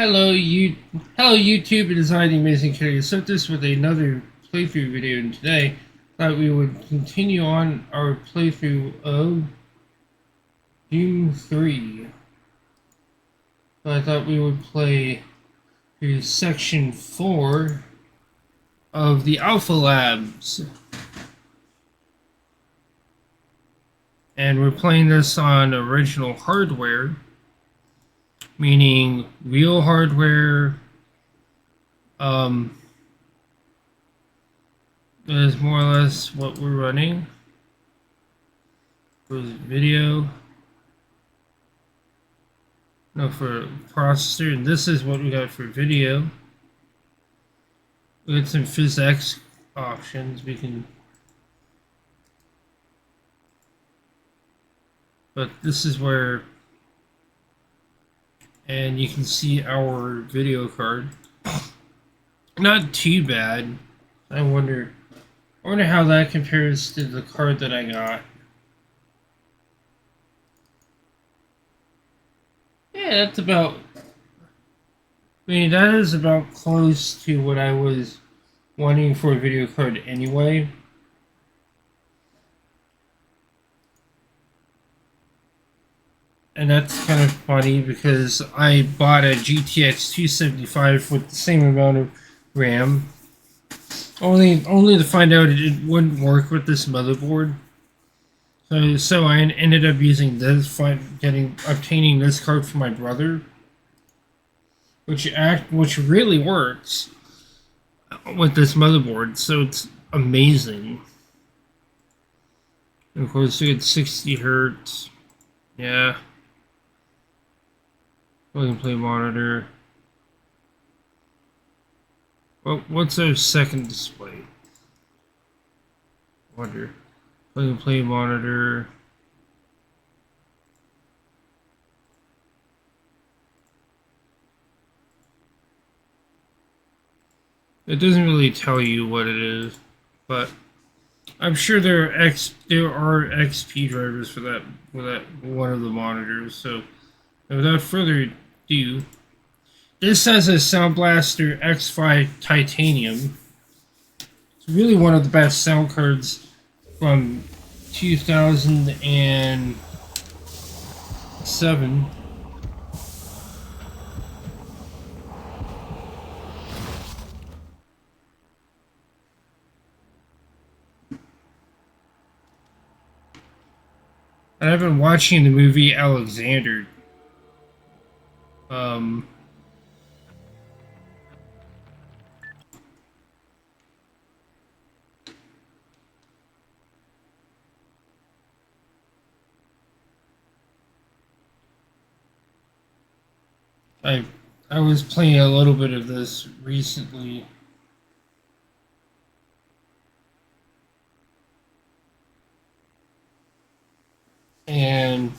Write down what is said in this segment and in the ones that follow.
Hello YouTube, it is I, the Amazing Carrier Surface, with another playthrough video, and today I thought we would continue on our playthrough of Doom 3. So I thought we would play through section 4 of the Alpha Labs. And we're playing this on original hardware, meaning real hardware. That is more or less what we're running. For video. No, for processor, and this is what we got for video. We got some physics options we can. But this is where, and you can see our video card. Not too bad. I wonder how that compares to the card that I got. Yeah, that's about. I mean, that is about close to what I was wanting for a video card anyway. And that's kind of funny because I bought a GTX 275 with the same amount of RAM. Only to find out it wouldn't work with this motherboard. So I ended up using this, obtaining this card for my brother, which really works with this motherboard. So it's amazing. And of course, we had 60 hertz. Yeah. Plug and play monitor. Well, what's our second display? Wonder. Plug and play monitor. It doesn't really tell you what it is, but I'm sure there are XP drivers for that one of the monitors. So without further ado, this has a Sound Blaster X5 Titanium. It's really one of the best sound cards from 2007. And I've been watching the movie Alexander. I was playing a little bit of this recently. And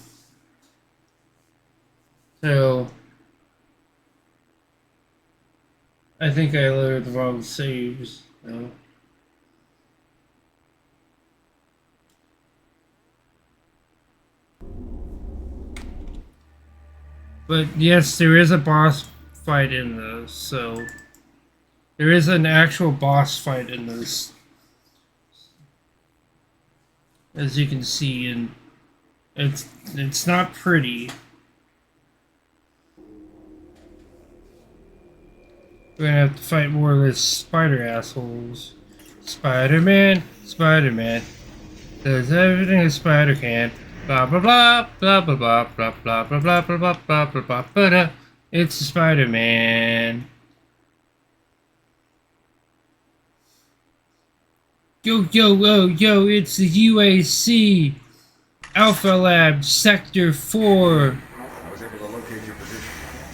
so I think I loaded the wrong saves. So. But yes, there is a boss fight in this, so there is an actual boss fight in this, as you can see, and it's not pretty. We're gonna have to fight more of those spider assholes. Spider-Man, Spider-Man, does everything a spider can. Blah blah blah blah blah blah blah blah blah blah blah blah blah blah blah blah. It's Spider-Man. Yo yo yo yo! It's the UAC Alpha Lab Sector 4. I was able to locate your position.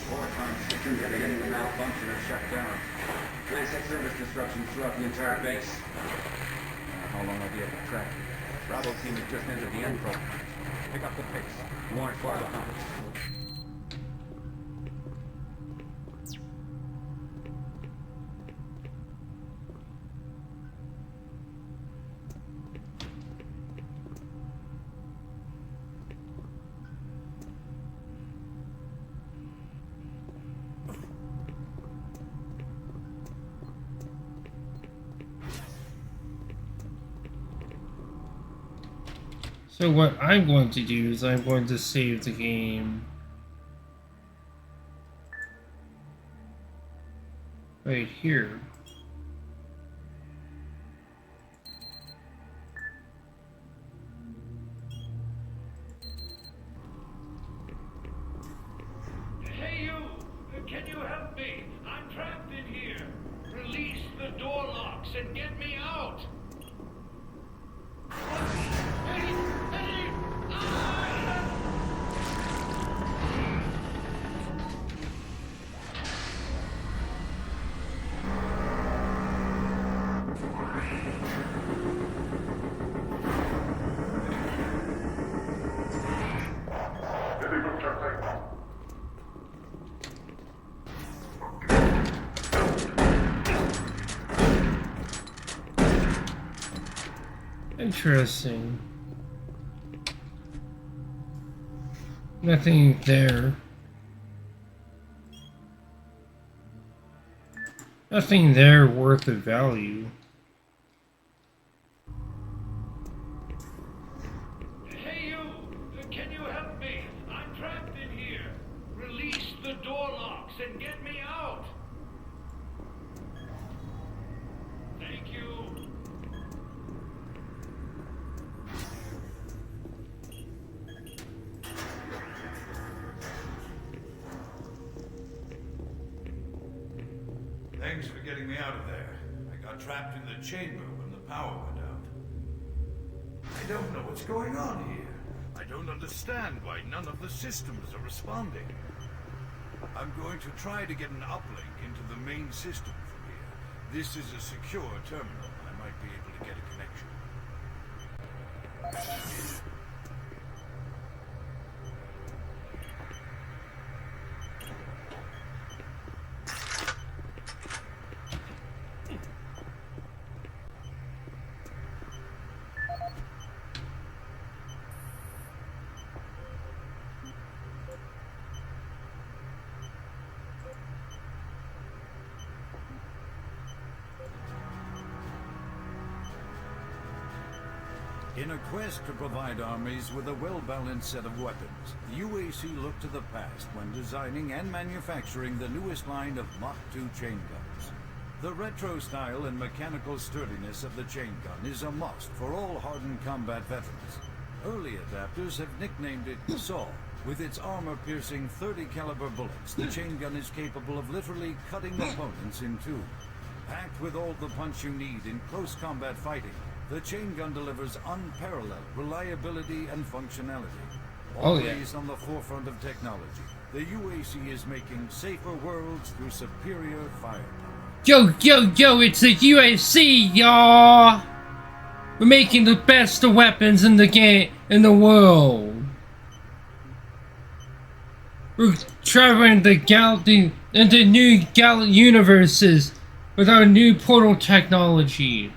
4 times systems getting any malfunction or shut down. Plans had service disruptions throughout the entire base. How long I'll be able to track you. Bravo team has just entered the end program. Pick up the pace. You aren't far behind. So what I'm going to do is I'm going to save the game right here. Hey you! Can you help me? I'm trapped in here. Release the door locks and get me out. Hey! Hey! Ah! Interesting. Nothing there. Nothing there worth of value. Hey you! Can you help me? I'm trapped in here. Release the door locks and get me out. Thank you. Thanks for getting me out of there. I got trapped in the chamber when the power went out. I don't know what's going on here. I don't understand why none of the systems are responding. I'm going to try to get an uplink into the main system from here. This is a secure terminal. I might be able to get a connection. In a quest to provide armies with a well-balanced set of weapons, the UAC looked to the past when designing and manufacturing the newest line of Mach 2 chain guns. The retro style and mechanical sturdiness of the chain gun is a must for all hardened combat veterans. Early adapters have nicknamed it Saw. With its armor-piercing 30 caliber bullets, the chain gun is capable of literally cutting opponents in two. Packed with all the punch you need in close combat fighting, the chain gun delivers unparalleled reliability and functionality. Always on the forefront of technology, the UAC is making safer worlds through superior firepower. Yo, it's the UAC, y'all! We're making the best of weapons in the game, in the world. We're traveling the galaxy into new universes with our new portal technology.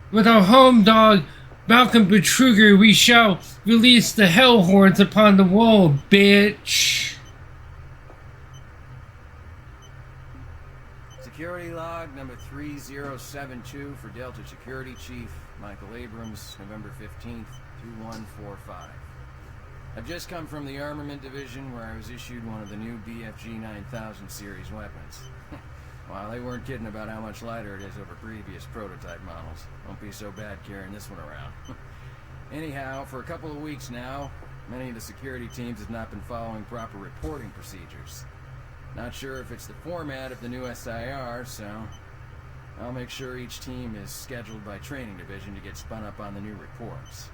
With our home dog, Malcolm Betruger, we shall release the hell hordes upon the world, bitch. Security log number 3072 for Delta Security Chief Michael Abrams, November 15th, 2145. I've just come from the Armament Division where I was issued one of the new BFG 9000 series weapons. Well, they weren't kidding about how much lighter it is over previous prototype models. Won't be so bad carrying this one around. Anyhow, for a couple of weeks now, many of the security teams have not been following proper reporting procedures. Not sure if it's the format of the new SIR, so I'll make sure each team is scheduled by Training Division to get spun up on the new reports.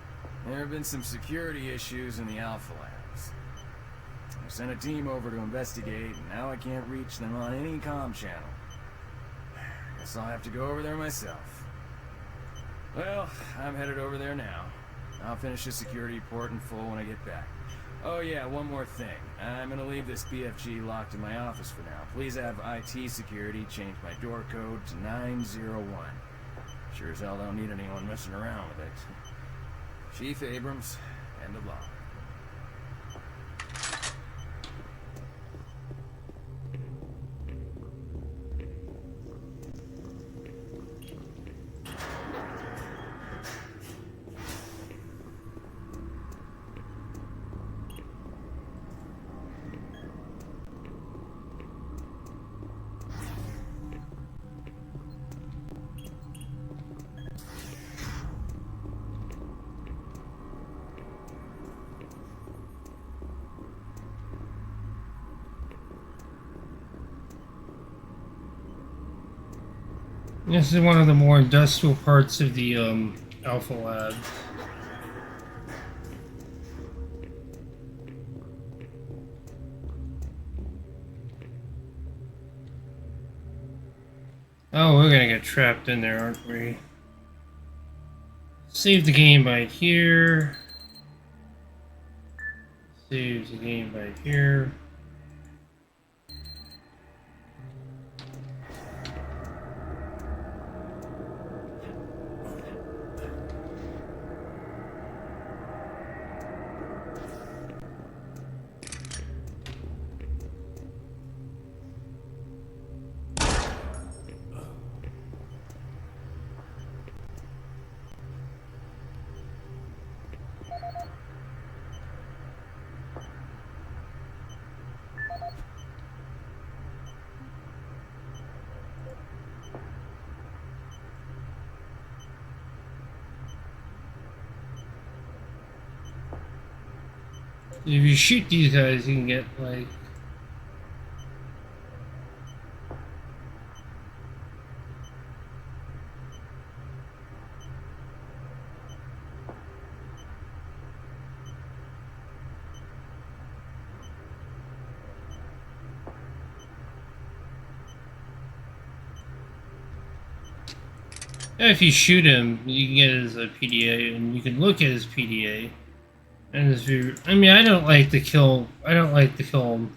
There have been some security issues in the Alpha Labs. I sent a team over to investigate, and now I can't reach them on any comm channel. Guess I'll have to go over there myself. Well, I'm headed over there now. I'll finish the security report in full when I get back. Oh yeah, one more thing. I'm gonna leave this BFG locked in my office for now. Please have IT security change my door code to 901. Sure as hell don't need anyone messing around with it. Chief Abrams, end of log. This is one of the more industrial parts of the Alpha Lab. Oh, we're gonna get trapped in there, aren't we? Save the game by here. Save the game by here. If you shoot these guys, you can get, like... If you shoot him, you can get his PDA, and you can look at his PDA. And his view. I mean, I don't like to kill him.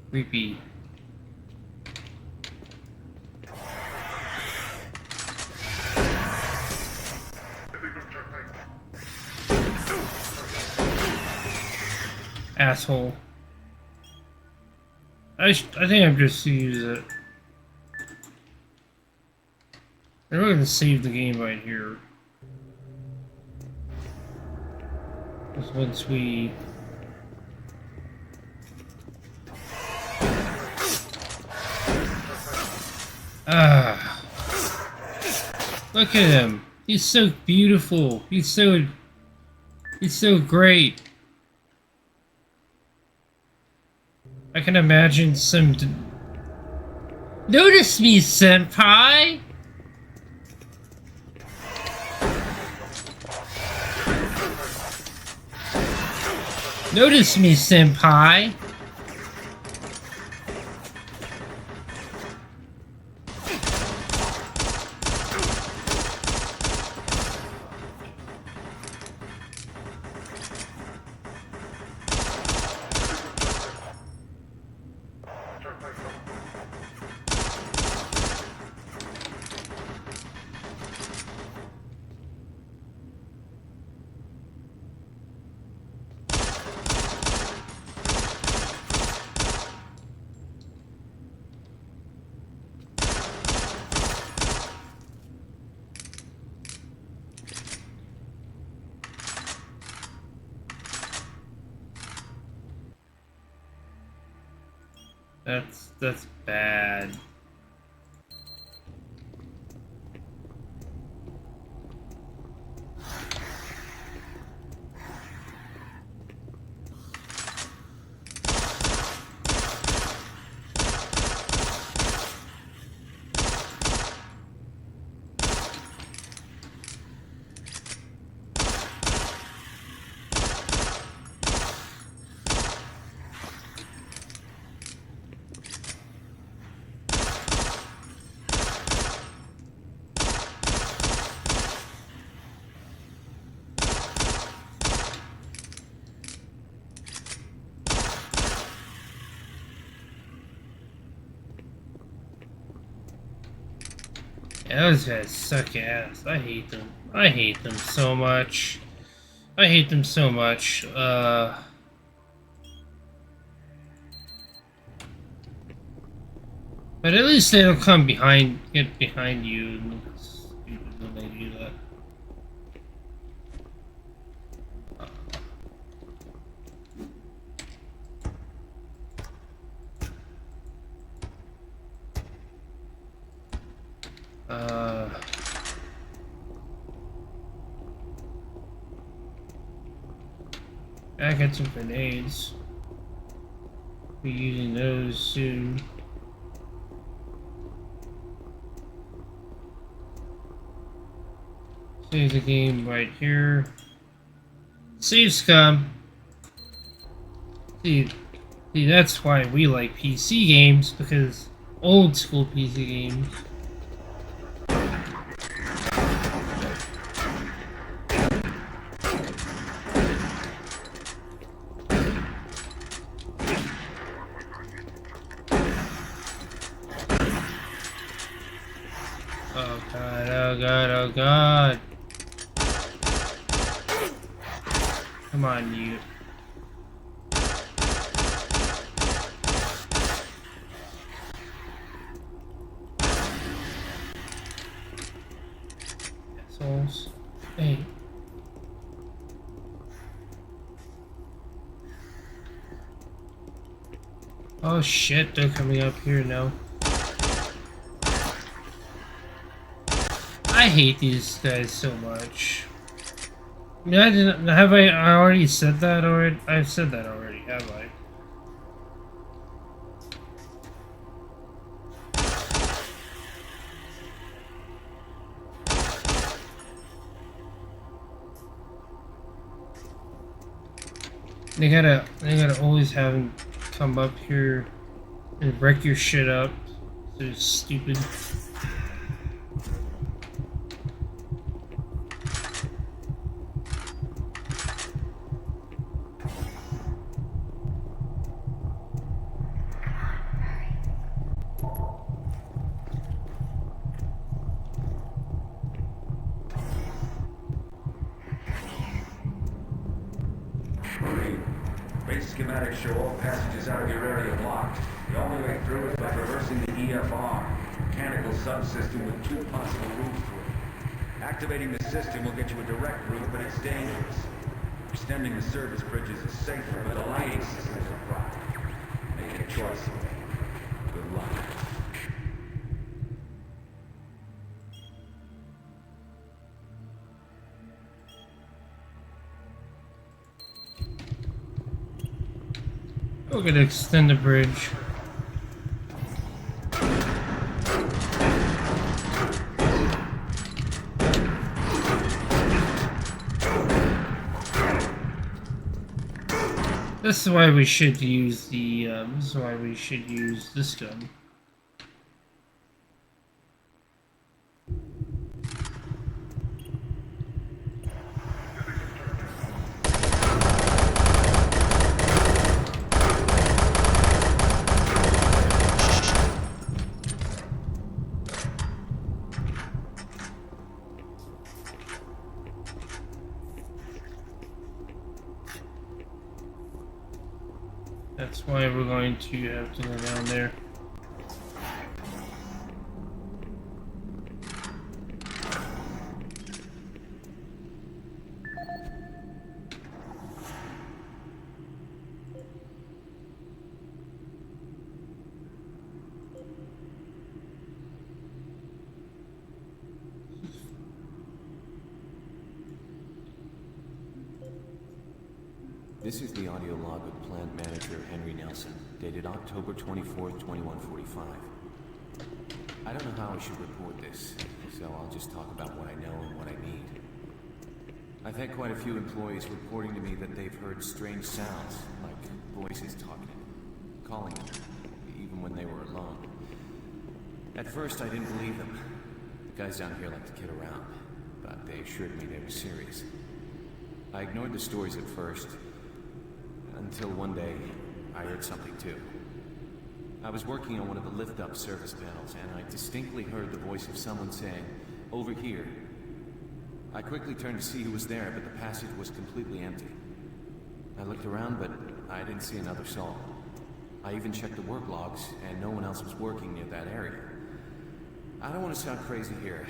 Creepy. Asshole. I think I'm just to use it. I'm going to save the game right here. Because once we... Ah. Look at him. He's so beautiful. He's so great. I can imagine some... Notice me, senpai! Notice me, senpai! That's bad. Yeah, those guys suck ass. I hate them. I hate them so much. I hate them so much. But at least they don't come behind, get behind you and look stupid when they do that. I got some grenades. Be using those soon. Save the game right here. Save scum. See, that's why we like PC games, because old school PC games. Oh god, oh god, oh god. Come on, you. Assholes. Hey. Oh shit, they're coming up here now. I hate these guys so much. Yeah, I didn't. Have I already said that already? I've said that already, have I? They gotta always have him come up here and wreck your shit up. They're stupid. Base schematics show all passages out of your area blocked. The only way through is by traversing the EFR, mechanical subsystem with two possible routes through it. Activating the system will get you a direct route, but it's dangerous. Extending the service bridges is safer, but aligning systems are problem. Make a choice. Good luck. We're gonna extend the bridge. This is why we should use the. This is why we should use this gun. That's why we're going to have to go down there. This is the audio log of Plant Manager Henry Nelson, dated October 24th, 2145. I don't know how I should report this, so I'll just talk about what I know and what I need. I've had quite a few employees reporting to me that they've heard strange sounds, like voices talking, calling them, even when they were alone. At first, I didn't believe them. The guys down here like to kid around, but they assured me they were serious. I ignored the stories at first, until one day, I heard something too. I was working on one of the lift-up service panels, and I distinctly heard the voice of someone saying, "Over here." I quickly turned to see who was there, but the passage was completely empty. I looked around, but I didn't see another soul. I even checked the work logs, and no one else was working near that area. I don't want to sound crazy here,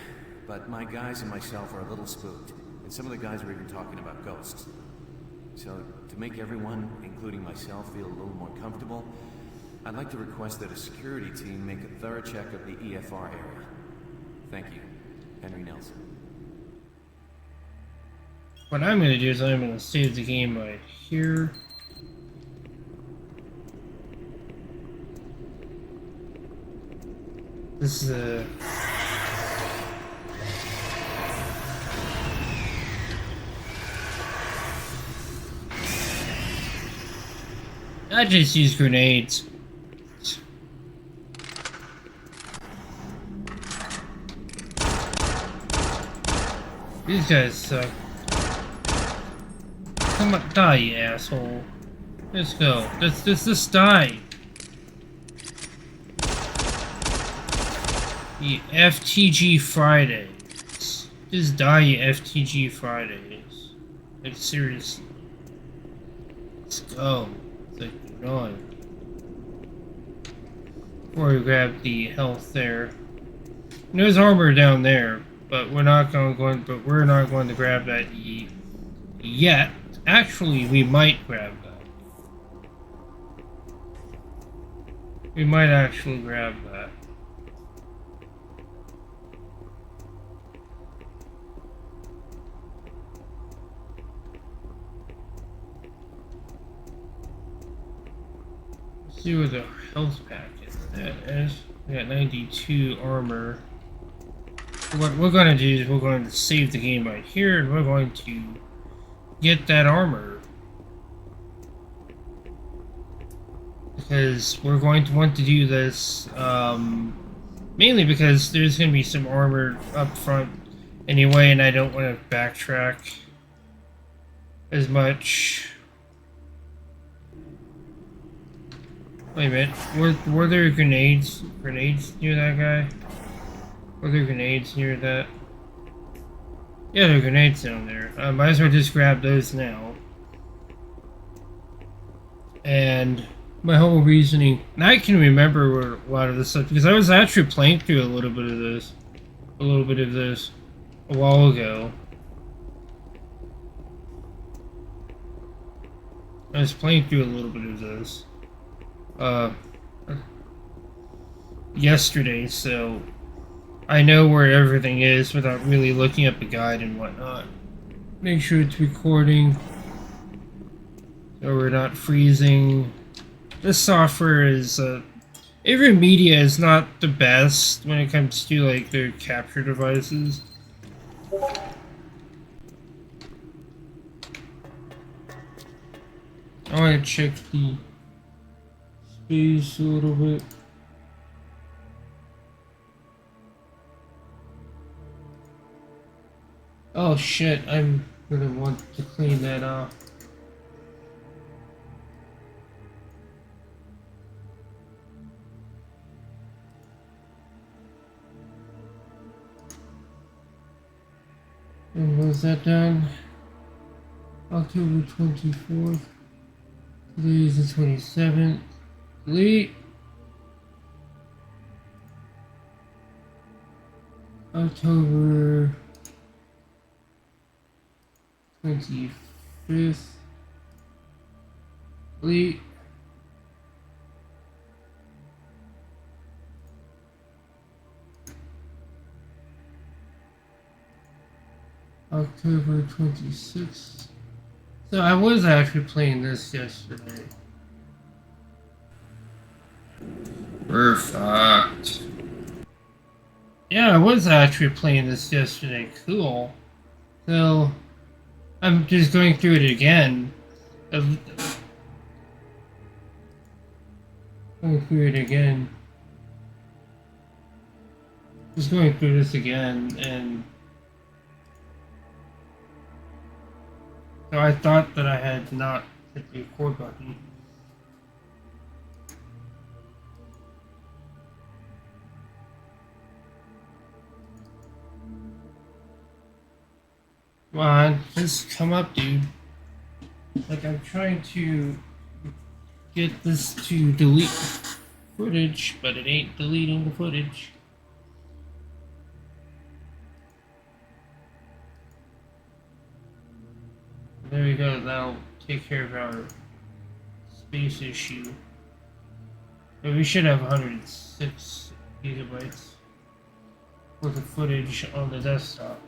but my guys and myself are a little spooked, and some of the guys were even talking about ghosts. So, to make everyone, including myself, feel a little more comfortable, I'd like to request that a security team make a thorough check of the EFR area. Thank you. Henry Nelson. what I'm going to do is I'm going to save the game right here. This is a... I just use grenades. These guys suck. Come on, die, you asshole. Let's go. Let's just die. The FTG Fridays. Just die, you FTG Fridays. Like, seriously. Let's go. It's like, annoying. Before we grab the health there. And there's armor down there, but we're not going to grab that yet. Actually, we might grab that. We might actually grab that. Let's see what the health pack is. That is. We got 92 armor. What we're going to do is we're going to save the game right here, and we're going to get that armor. Because we're going to want to do this, mainly because there's going to be some armor up front anyway, and I don't want to backtrack as much. Wait a minute, were there grenades near that guy? Were there grenades near that? Yeah, there are grenades down there. Might as well just grab those now. And my whole reasoning, and I can remember a lot of this stuff because I was actually playing through a little bit of this a while ago. I was playing through a little bit of this yesterday, so I know where everything is without really looking up the guide and whatnot. Make sure it's recording so we're not freezing. This software is, Avery Media is not the best when it comes to like their capture devices. I want to check the space a little bit. Oh shit, I'm gonna want to clean that off. And was that done? October 24th. Today is the 27th. Delete. October 25th. Delete. October 26th. So I was actually playing this yesterday. We're fucked. Yeah, I was actually playing this yesterday. Cool. So I'm just going through it again. Going through it again. Just going through this again, and so I thought that I had not hit the record button. Come on, just come up, dude. Like, I'm trying to get this to delete footage, but it ain't deleting the footage. There we go, that'll take care of our space issue. But we should have 106 gigabytes worth of footage on the desktop.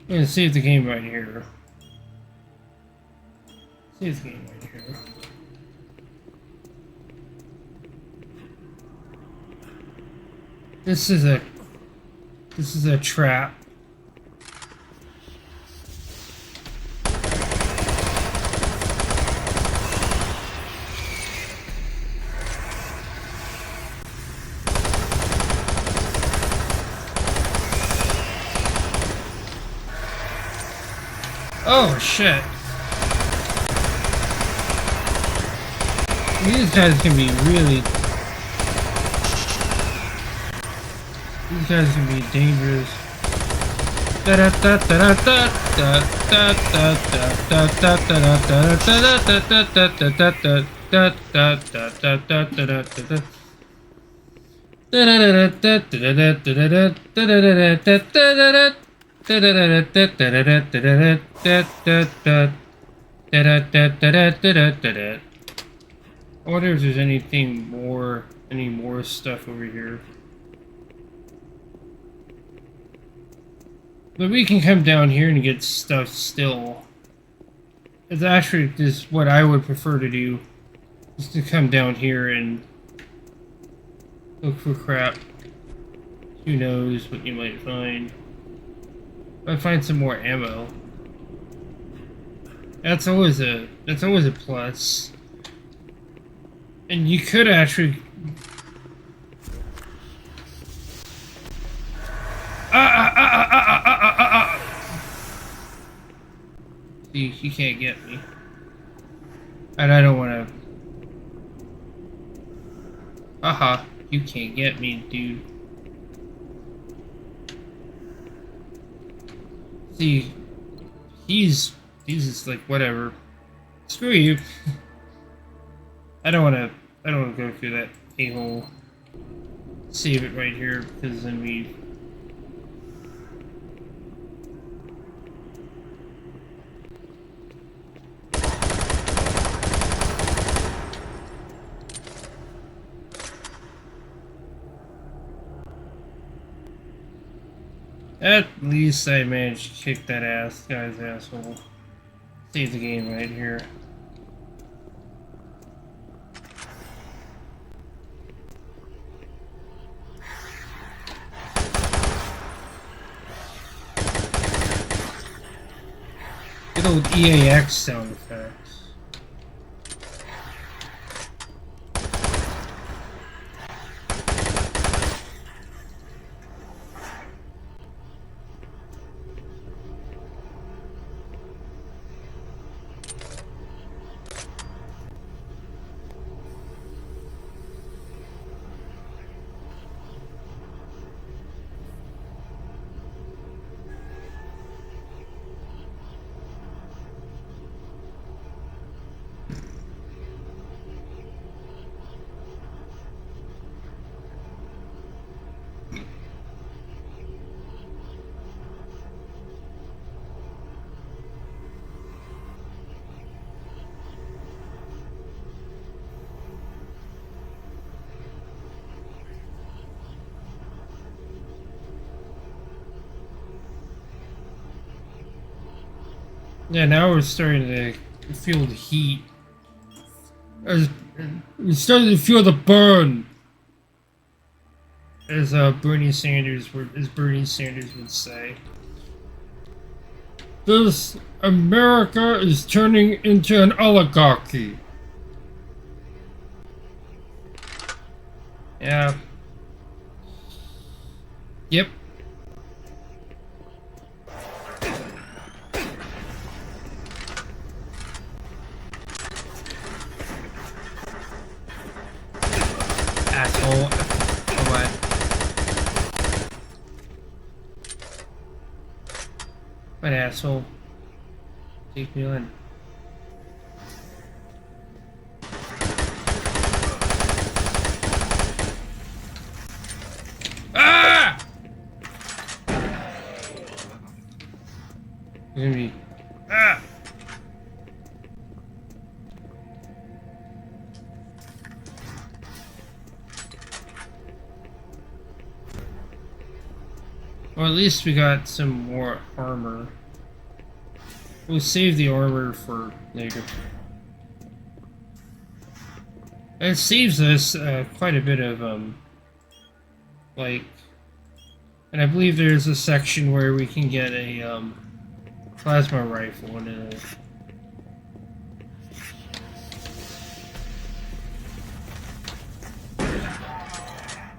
I'm gonna save the game right here. Save the game right here. This is a trap. Oh shit. These guys can be really... These guys can be dangerous. I wonder if there's any more stuff over here. But we can come down here and get stuff still. It's actually just what I would prefer to do. Is to come down here and look for crap. Who knows what you might find. If I find some more ammo. That's always a plus. And you could actually... See, he can't get me. And I don't want to... Haha, you can't get me, dude. See, he's just like, whatever. Screw you. I don't want to go through that a-hole. Save it right here, because then we... At least I managed to kick that guy's asshole. Save the game right here. Good old EAX sound effects. Yeah, now we're starting to feel the heat. We're starting to feel the burn, as Bernie Sanders would say. This America is turning into an oligarchy. Yeah. Yep. Asshole. Oh, what? What asshole? Take me in. Ah! It's gonna be. Ah! Or at least we got some more armor. We'll save the armor for later. And it saves us quite a bit of like, and I believe there's a section where we can get a plasma rifle and it'll.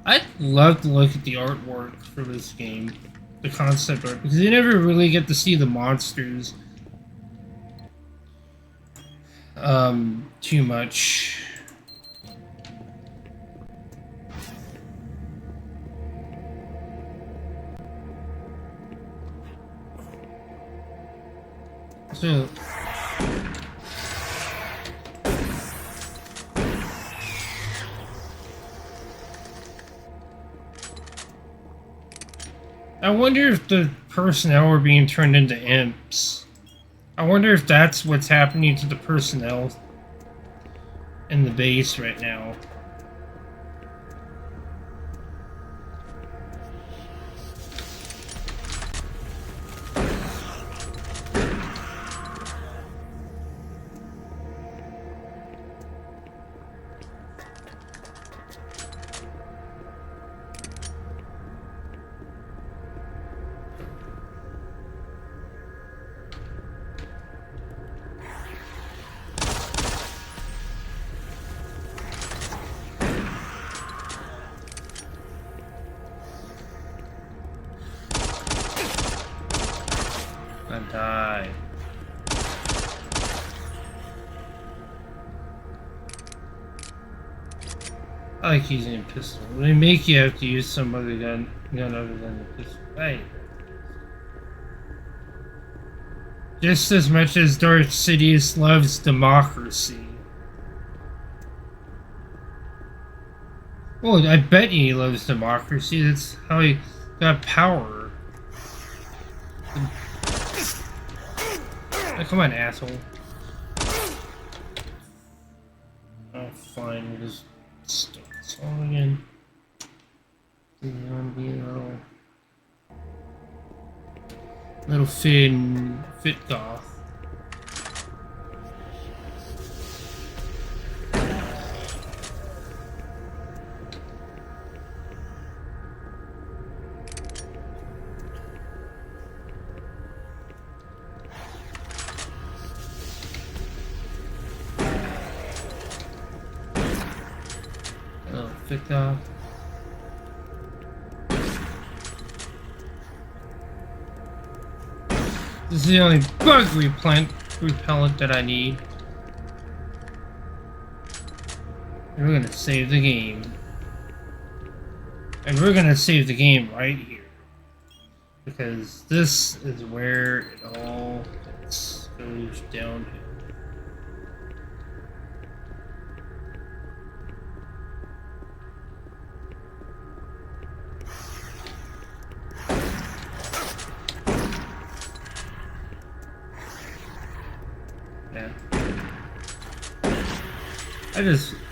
I'd love to look at the artwork for this game, the concept art, because you never really get to see the monsters too much. So I wonder if the personnel are being turned into imps. I wonder if that's what's happening to the personnel in the base right now. Die. I like using a pistol. They make you have to use some other gun other than the pistol. Hey. Just as much as Darth Sidious loves democracy. Well, I bet he loves democracy. That's how he got power. Oh, come on, asshole. Oh, fine. We'll just start this all again. Little fit goth. Pick up. This is the only bug repellent that I need. And we're gonna save the game. And we're gonna save the game right here. Because this is where it all goes downhill.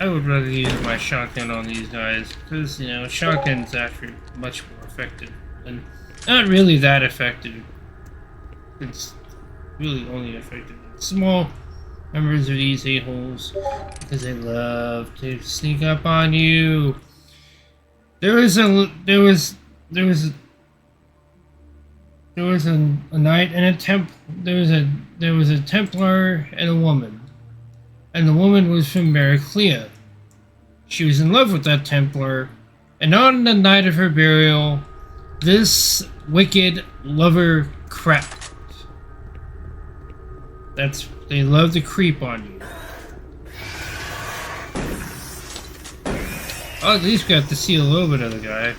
I would rather use my shotgun on these guys because, you know, shotgun's actually much more effective and not really that effective. It's really only effective in small numbers of these a-holes because they love to sneak up on you. There was a knight and there was a Templar and a woman. And the woman was from Mariclea. She was in love with that Templar, and on the night of her burial, this wicked lover crept. They love to creep on you. Oh, at least got to see a little bit of the guy.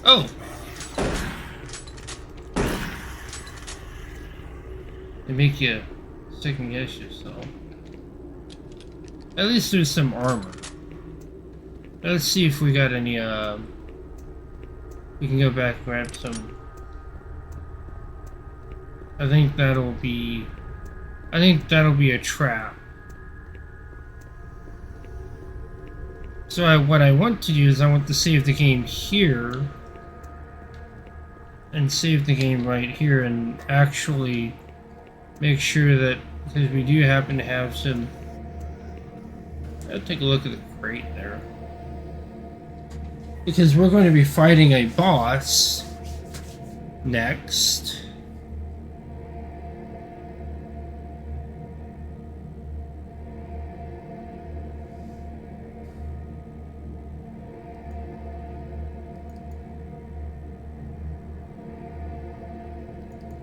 Oh! They make you second guess yourself. At least there's some armor. Let's see if we got any, we can go back and grab some. I think that'll be a trap. So what I want to do is I want to save the game here and save the game right here and actually make sure that, because we do happen to have some... I'll take a look at the crate there. Because we're going to be fighting a boss next.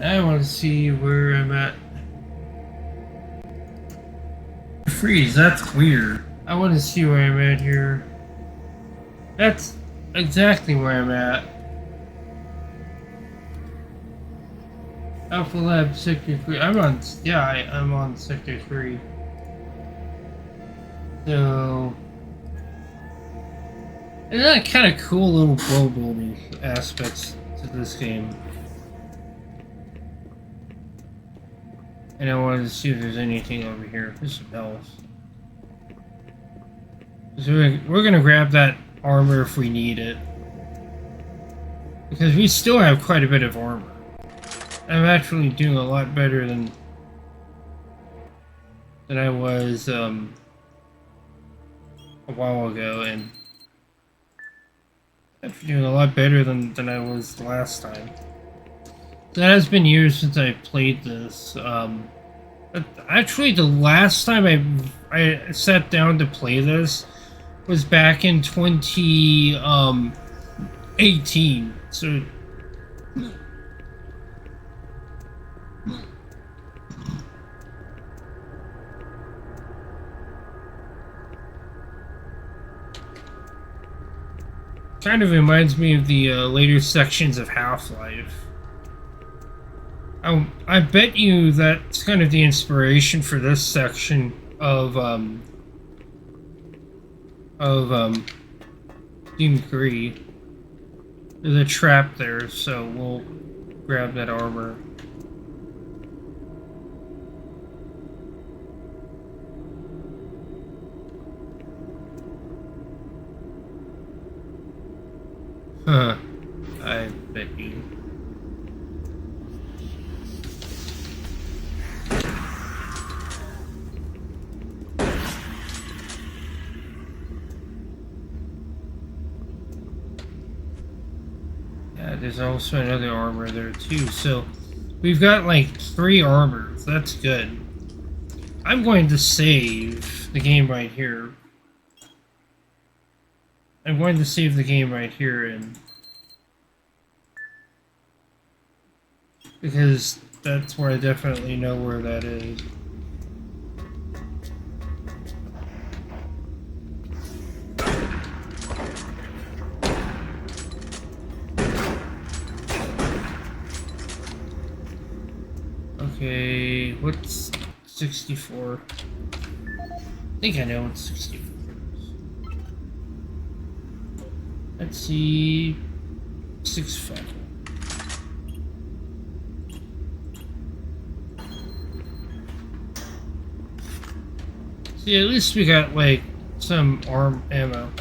I want to see where I'm at. Freeze, that's weird. I want to see where I'm at here. That's exactly where I'm at. Alpha Lab Sector 3. I'm on Sector 3. So... and that kind of cool little bow building aspects to this game. And I wanted to see if there's anything over here. There's some else. So we're gonna grab that armor if we need it. Because we still have quite a bit of armor. I'm actually doing a lot better than I was a while ago, and I'm doing a lot better than I was last time. It has been years since I played this. Actually, the last time I sat down to play this was back in 2018. So kind of reminds me of the later sections of Half-Life. I bet you that's kind of the inspiration for this section of Doom 3. There's a trap there, so we'll grab that armor. Huh. I bet you. There's also another armor there too, so we've got like 3 armors. That's good. I'm going to save the game right here. I'm going to save the game right here, and because that's where I definitely know where that is. Okay, what's 64? I think I know what 64 is. Let's see... 65. See, at least we got, like, some arm ammo.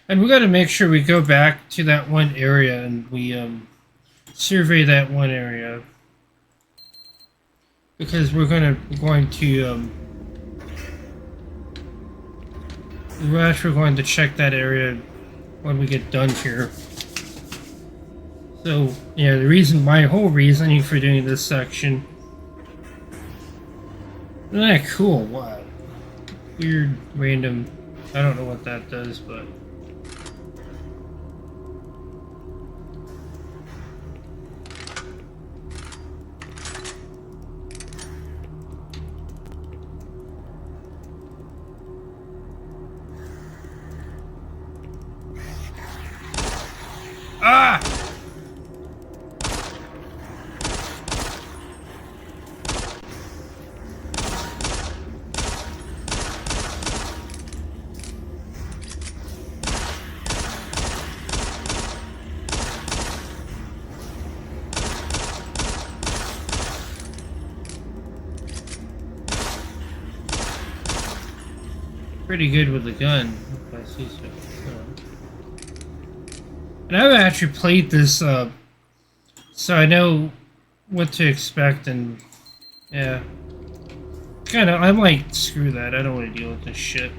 And we gotta make sure we go back to that one area and we, survey that one area. Because we're going to we're actually going to check that area when we get done here. So, yeah, my whole reasoning for doing this section. Isn't that cool? Wow. Weird, random, I don't know what that does, but... Ah! pretty good with the gun, if I see so. And I've actually played this, so I know what to expect, and yeah. Kinda, I'm like, screw that, I don't want to deal with this shit.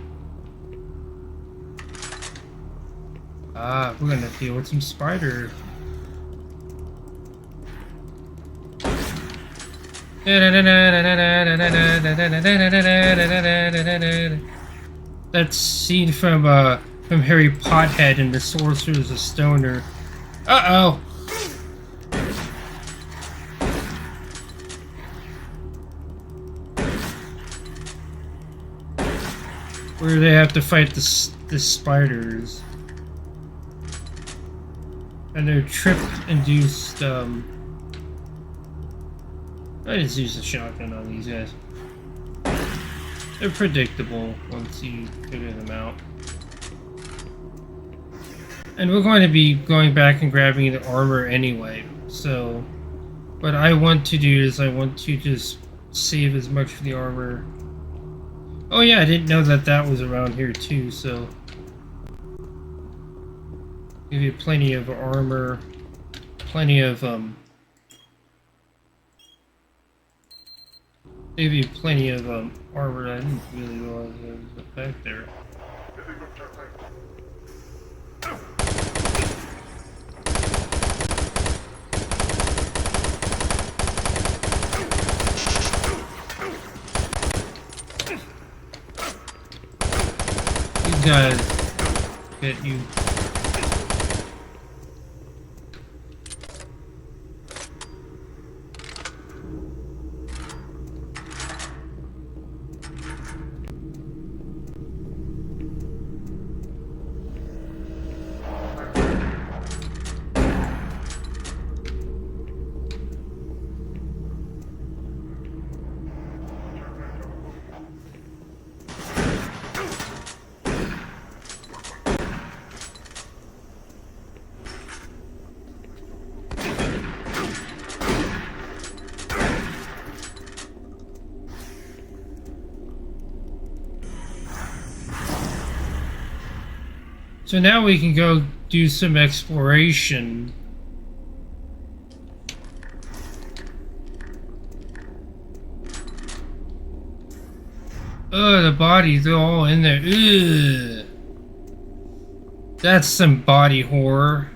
We're gonna deal with some spider. That's scene from Harry Pothead and the Sorcerer's a Stoner. Uh-oh! Where they have to fight the spiders. And they're trip-induced, I just use a shotgun on these guys. They're predictable once you figure them out. And we're going to be going back and grabbing the armor anyway, so... What I want to do is I want to just save as much of the armor. Oh yeah, I didn't know that that was around here too, so... Give you plenty of armor, plenty of, give you plenty of, armor. I didn't really realize there was a back there. These guys get you. So now we can go do some exploration. Ugh, the bodies, they're all in there. Ugh. That's some body horror.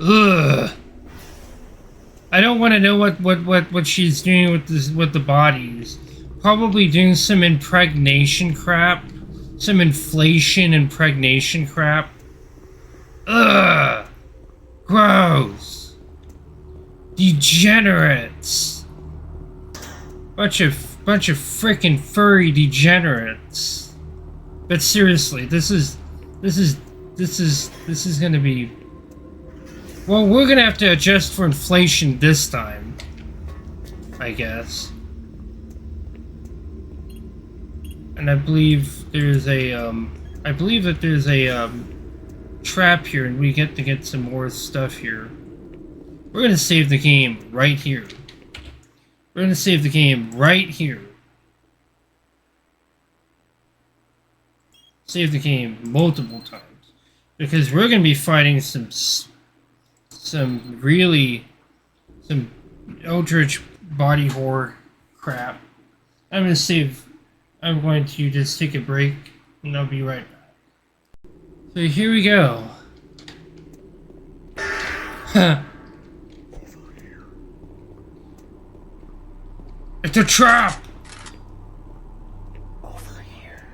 Ugh. I don't want to know what she's doing with the bodies. Probably doing some impregnation crap. Some inflation impregnation crap. Ugh! Gross! Degenerates! Bunch of frickin' furry degenerates. But seriously, this is gonna be... Well, we're gonna have to adjust for inflation this time. I guess. And I believe there's a, I believe that there's a, trap here, and we get to get some more stuff here. We're gonna save the game right here. We're gonna save the game right here. Save the game multiple times. Because we're gonna be fighting some eldritch body horror crap. I'm going to just take a break, and I'll be right back. So here we go. It's a trap! Over here.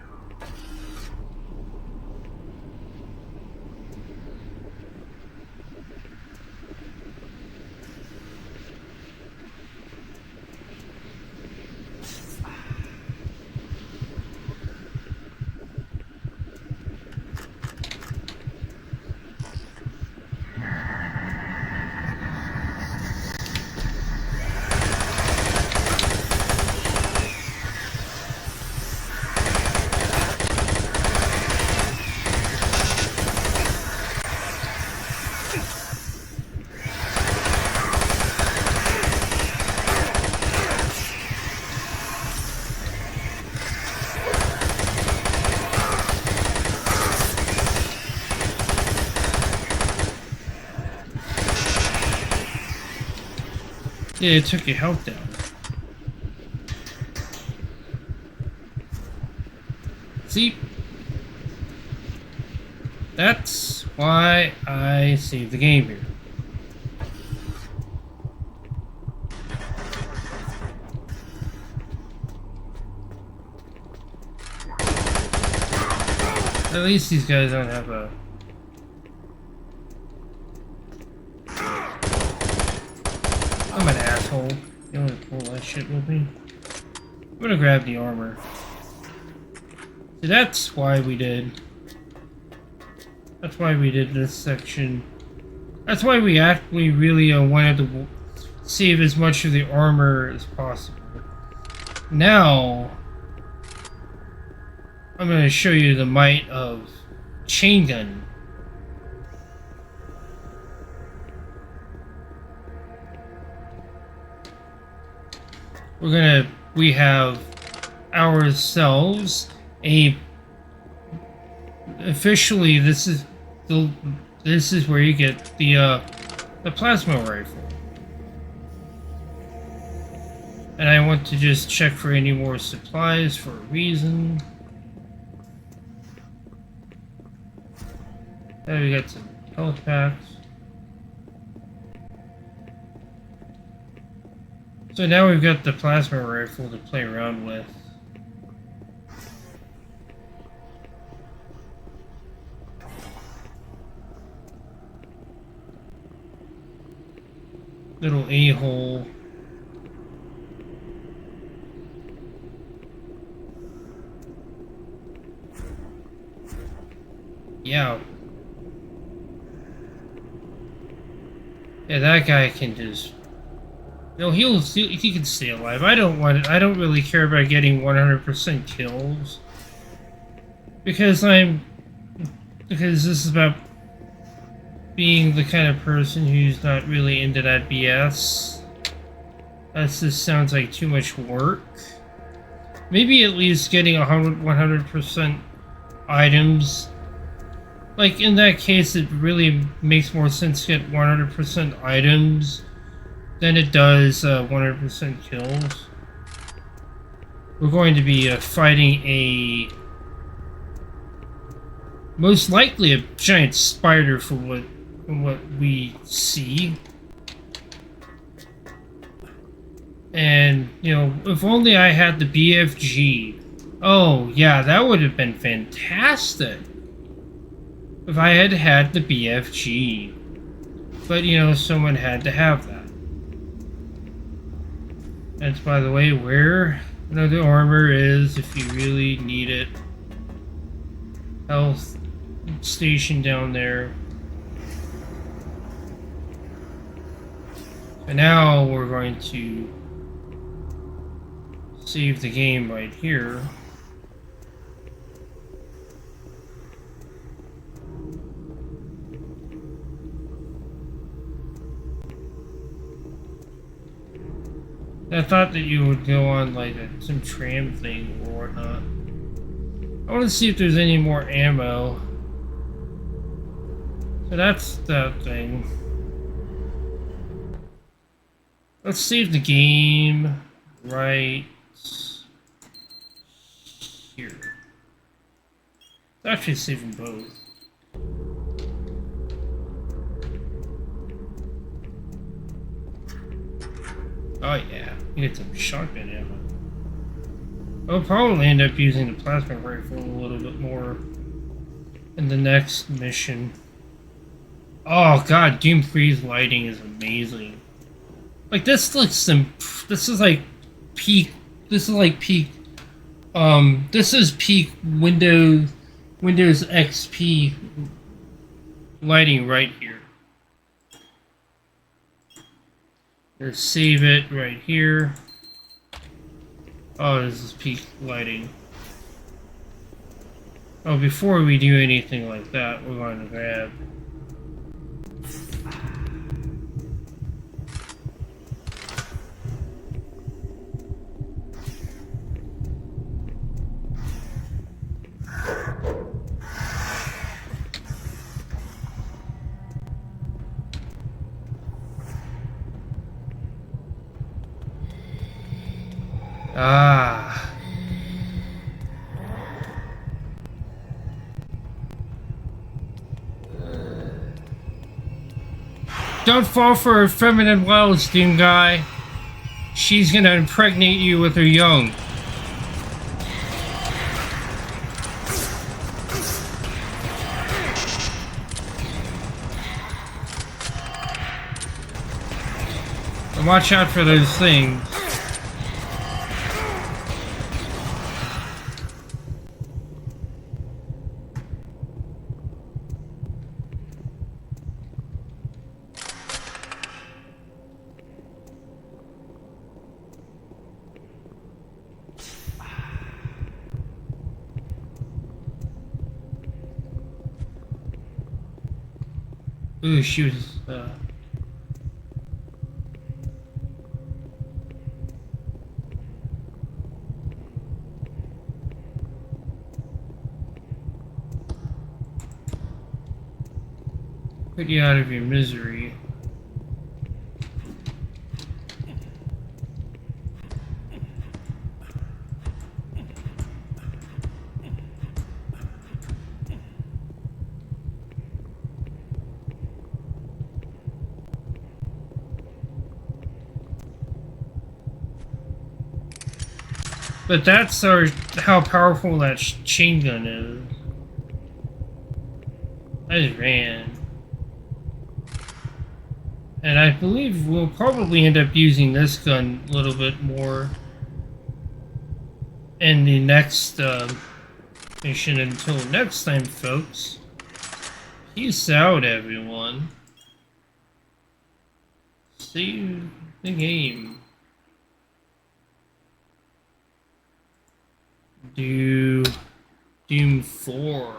Yeah, it took your health down. See? That's why I saved the game here. At least these guys don't have a... I'm an asshole. You wanna pull that shit with me? I'm gonna grab the armor. See, that's why we did. That's why we did this section. That's why we really wanted to save as much of the armor as possible. Now, I'm going to show you the might of chain gun. We have ourselves officially this is where you get the plasma rifle. And I want to just check for any more supplies for a reason. There we got some health packs. So now we've got the plasma rifle to play around with. Little a-hole. Yeah. Yeah, that guy can just... No, he can stay alive. I don't really care about getting 100% kills. Because this is about being the kind of person who's not really into that BS. That just sounds like too much work. Maybe at least getting 100% items. Like, in that case, it really makes more sense to get 100% items than it does 100% kills. We're going to be fighting most likely a giant spider from what we see. And, you know, if only I had the BFG. Oh, yeah, that would have been fantastic. If I had had the BFG. But, you know, someone had to have that. That's, by the way, where the armor is if you really need it. Health station down there. And now we're going to save the game right here. I thought that you would go on like some tram thing or whatnot. I want to see if there's any more ammo. So that's that thing. Let's save the game right here. It's actually saving both. Oh yeah, you get some shotgun ammo. I'll probably end up using the plasma rifle a little bit more in the next mission. Oh god, Doom 3's lighting is amazing. Like this looks this is like peak Windows XP lighting right here. Let's save it right here. Oh, this is peak lighting. Oh, before we do anything like that, we're going to grab Ah. Don't fall for her feminine wiles, Doom Guy. She's gonna impregnate you with her young. And watch out for those things. Ooh, she was, put you out of your misery. But that's how powerful that chain gun is. I just ran. And I believe we'll probably end up using this gun a little bit more in the next mission. Until next time, folks. Peace out, everyone. See you in the game. Do Doom 4.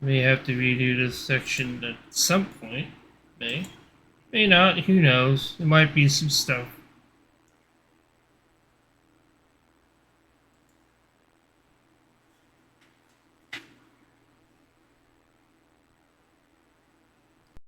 May have to redo this section at some point. May not, who knows. There might be some stuff